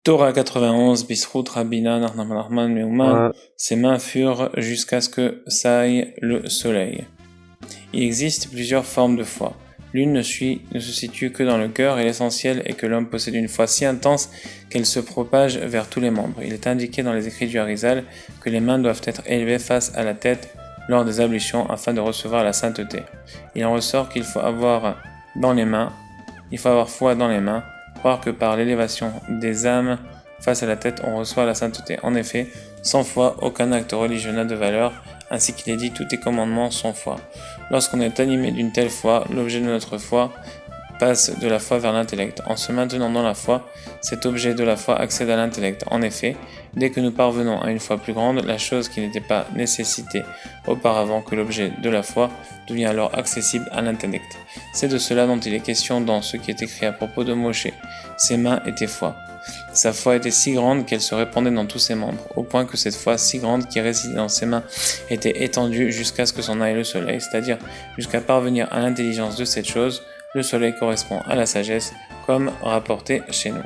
Torah 91, Bisrout Rabina Nachman Meuma, ses mains furent jusqu'à ce que s'aille le soleil. Il existe plusieurs formes de foi. L'une ne se situe que dans le cœur et l'essentiel est que l'homme possède une foi si intense qu'elle se propage vers tous les membres. Il est indiqué dans les écrits du Harizal que les mains doivent être élevées face à la tête lors des ablutions afin de recevoir la sainteté. Il en ressort qu'il faut avoir foi dans les mains, croire que par l'élévation des âmes face à la tête on reçoit la sainteté. En effet, sans foi, aucun acte religieux n'a de valeur, ainsi qu'il est dit tous tes commandements sont foi. Lorsqu'on est animé d'une telle foi, l'objet de notre foi passe de la foi vers l'intellect. En se maintenant dans la foi, cet objet de la foi accède à l'intellect. En effet, dès que nous parvenons à une foi plus grande, la chose qui n'était pas nécessitée auparavant que l'objet de la foi devient alors accessible à l'intellect. C'est de cela dont il est question dans ce qui est écrit à propos de Moshe. Ses mains étaient foi. Sa foi était si grande qu'elle se répandait dans tous ses membres, au point que cette foi si grande qui résidait dans ses mains était étendue jusqu'à ce que s'en aille le soleil, c'est-à-dire jusqu'à parvenir à l'intelligence de cette chose. Le soleil correspond à la sagesse, comme rapporté chez nous.